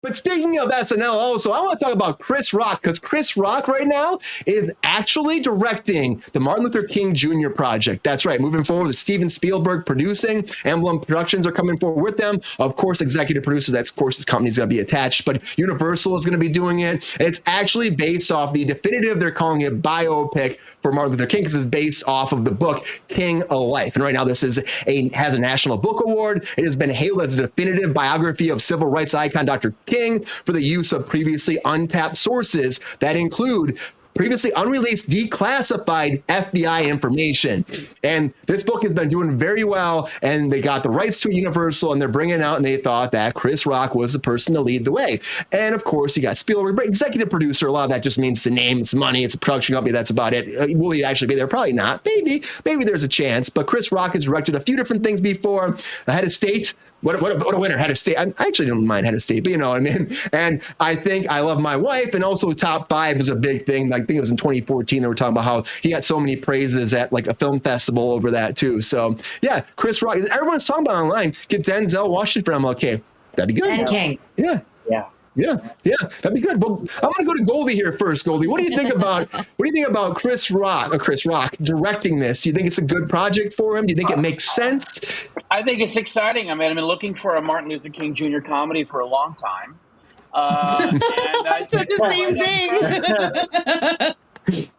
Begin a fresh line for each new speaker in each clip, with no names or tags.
But speaking of SNL also, I want to talk about Chris Rock, because Chris Rock right now is actually directing the Martin Luther King Jr. project. That's right. Moving forward with Steven Spielberg producing. Emblem Productions are coming forward with them. Of course, executive producer, that's of course his company's going to be attached, but Universal is going to be doing it. And it's actually based off the definitive, they're calling it biopic for Martin Luther King, because it's based off of the book King of Life. And right now this has a National Book Award. It has been hailed as a definitive biography of civil rights icon Dr. King for the use of previously untapped sources that include previously unreleased declassified FBI information. And this book has been doing very well, and they got the rights to Universal, and they're bringing it out, and they thought that Chris Rock was the person to lead the way. And of course, you got Spielberg, but executive producer, a lot of that just means the name, it's money, it's a production company, that's about it. Will he actually be there? Probably not. Maybe there's a chance, but Chris Rock has directed a few different things before. Head of State, what a winner. Head of State. I actually don't mind Head of State, but you know what I mean? And I think I Love My Wife, and also Top 5 is a big thing. I think it was in 2014 they were talking about how he got so many praises at like a film festival over that too. So yeah, Chris Rock. Everyone's talking about online. Get Denzel Washington for MLK. That'd be good.
And King.
Yeah, that'd be good. But I want to go to Goldy here first. Goldy, what do you think about Chris Rock directing this? Do you think it's a good project for him? Do you think it makes sense?
I think it's exciting. I mean, I've been looking for a Martin Luther King Jr. comedy for a long time. And I
said the same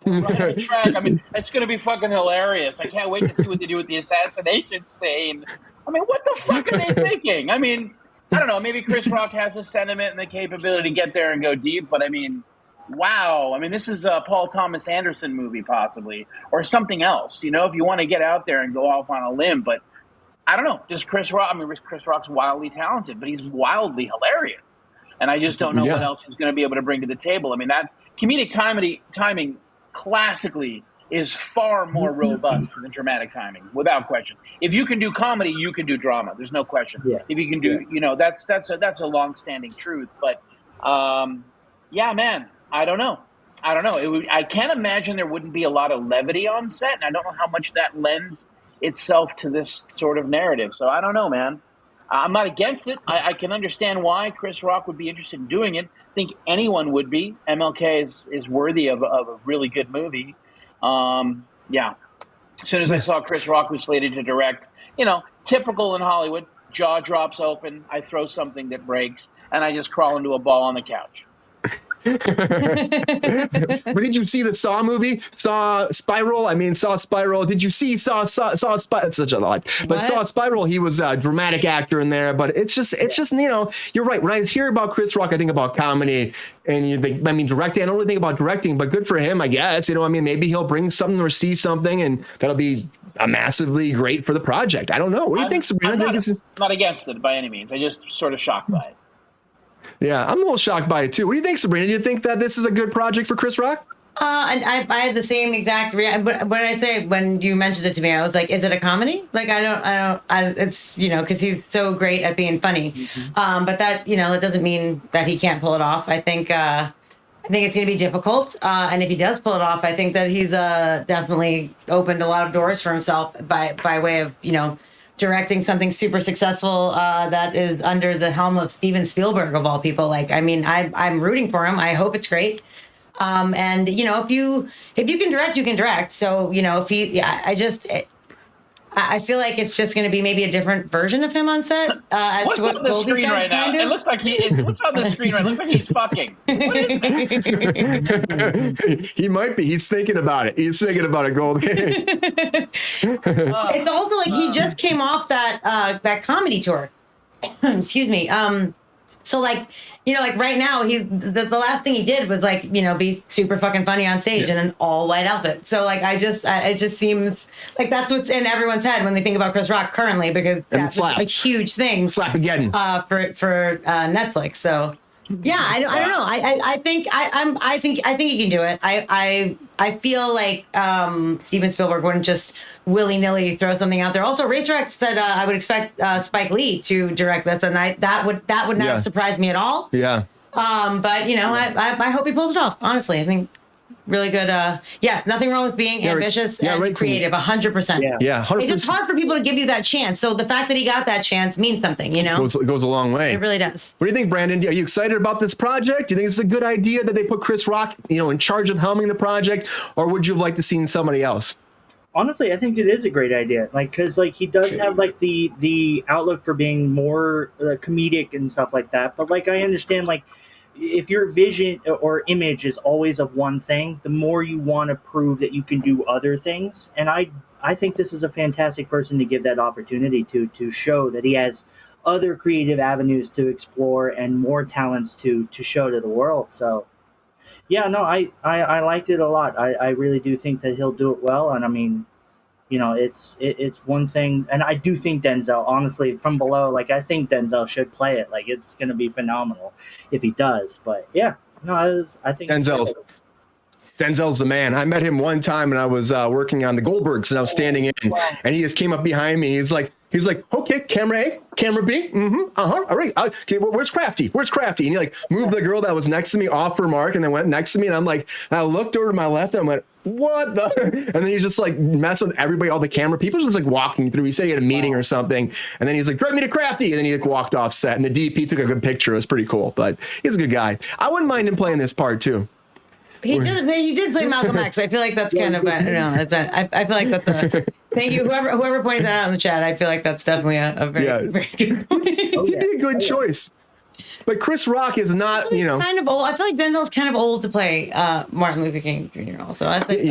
thing.
Right track. I mean, it's going to be fucking hilarious. I can't wait to see what they do with the assassination scene. I mean, what the fuck are they thinking? I mean, I don't know. Maybe Chris Rock has the sentiment and the capability to get there and go deep. But I mean, wow. I mean, this is a Paul Thomas Anderson movie possibly, or something else. You know, if you want to get out there and go off on a limb. But I don't know. Just Chris Rock. I mean, Chris Rock's wildly talented, but he's wildly hilarious. And I just don't know what else he's going to be able to bring to the table. I mean, that comedic timing classically is far more robust than dramatic timing, without question. If you can do comedy, you can do drama. There's no question. Yeah. If you can do, you know, that's a long-standing truth. But yeah, man, I don't know. I can't imagine there wouldn't be a lot of levity on set, and I don't know how much that lends itself to this sort of narrative. So I don't know, man. I'm not against it. I can understand why Chris Rock would be interested in doing it. I think anyone would be. MLK is worthy of a really good movie. Yeah. As soon as I saw Chris Rock was slated to direct, you know, typical in Hollywood, jaw drops open, I throw something that breaks, and I just crawl into a ball on the couch.
But did you see the Saw movie? Saw Spiral? Did you see Saw Spiral? It's such a lot. But what? Saw Spiral, he was a dramatic actor in there. But it's just, you know, you're right. When I hear about Chris Rock, I think about comedy. And you think, I mean, directing, I don't really think about directing, but good for him, I guess. You know, I mean, maybe he'll bring something or see something, and that'll be massively great for the project. I don't know. What do you think, Sabrina?
I'm not against it by any means. I'm just sort of shocked by it.
Yeah, I'm a little shocked by it too. What do you think, Sabrina? Do you think that this is a good project for Chris Rock?
And I had the same exact reaction. But when you mentioned it to me, I was like, "Is it a comedy?" Like, I don't. It's, you know, because he's so great at being funny. Mm-hmm. But that, you know, that doesn't mean that he can't pull it off. I think it's going to be difficult. And if he does pull it off, I think that he's definitely opened a lot of doors for himself by way of, you know, directing something super successul that is under the helm of Steven Spielberg, of all people. Like, I mean, I'm rooting for him. I hope it's great. And you know, if you can direct, you can direct. So, you know, I feel like it's just going to be maybe a different version of him on set. As
what's
to what
on the
Goldy
screen
said,
right now? It looks like he is. What's on the screen right now? It looks like he's fucking. What is
that? He might be. He's thinking about it. He's thinking about it, Goldy.
It's also like he just came off that comedy tour. Excuse me. So like, you know, like right now he's the last thing he did was like, you know, be super fucking funny on stage in an all white outfit. So like, it just seems like that's what's in everyone's head when they think about Chris Rock currently, because that's a huge thing.
Slap again.
For Netflix. So yeah, I don't know. I think he can do it. I feel like Steven Spielberg wouldn't just willy-nilly throw something out there. Also, Racer X said I would expect Spike Lee to direct this, and that would not surprise me at all.
Yeah.
But you know, I hope he pulls it off. Honestly, I think. Really good. Yes, nothing wrong with being ambitious and creative. 100%.
Yeah, 100%.
It's just hard for people to give you that chance. So the fact that he got that chance means something, you know?
It goes a long way.
It really does.
What do you think, Brandon? Are you excited about this project? Do you think it's a good idea that they put Chris Rock, in charge of helming the project, or would you have liked to seen somebody else?
Honestly, I think it is a great idea. Because he does have the outlook for being more comedic and stuff like that. But I understand if your vision or image is always of one thing, the more you want to prove that you can do other things. And I think this is a fantastic person to give that opportunity to show that he has other creative avenues to explore and more talents to show to the world. So, yeah, no, I liked it a lot. I really do think that he'll do it well. And I mean, it's one thing. And I do think Denzel, honestly, from below, I think Denzel should play it. It's going to be phenomenal if he does. But yeah, no, I think
Denzel's the man. I met him one time and I was working on the Goldbergs and I was standing in and he just came up behind me. He's like, okay, camera A, camera B. All right. Okay, where's Crafty? And he moved the girl that was next to me off her mark and then went next to me. And I looked over to my left and I went, what the? And then he just messed with everybody, all the camera people just walking through. He said he had a meeting or something. And then he's like, drive me to Crafty. And then he walked off set and the DP took a good picture. It was pretty cool, but he's a good guy. I wouldn't mind him playing this part too.
He did play Malcolm X. I feel like that's kind of I feel like that's a thank you whoever pointed that out in the chat. I feel like that's definitely a very very good point.
He'd be a good choice. But Chris Rock is not,
kind of old. I feel like Denzel's kind of old to play Martin Luther King Jr. Also, I think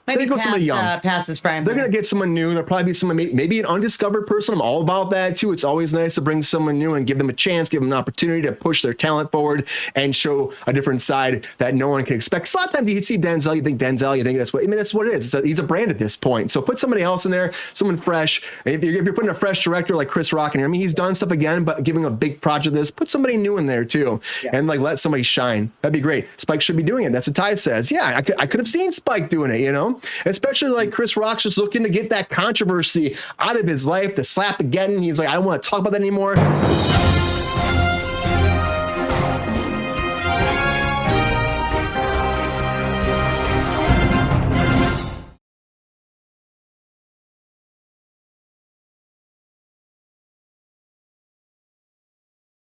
might be
go somebody young.
Past his prime.
They're going to get someone new. There'll probably be someone, maybe an undiscovered person. I'm all about that too. It's always nice to bring someone new and give them a chance, give them an opportunity to push their talent forward and show a different side that no one can expect. So a lot of times you see Denzel, you think that's what it is. He's a brand at this point. So put somebody else in there, someone fresh. If you're putting a fresh director like Chris Rock in here, he's done stuff again, but giving a big project this, put somebody new in there too, and let somebody shine. That'd be great. Spike should be doing it. That's what Ty says. Yeah, I could have seen Spike doing it, especially Chris Rock's just looking to get that controversy out of his life, the slap again. He's like, I don't want to talk about that anymore.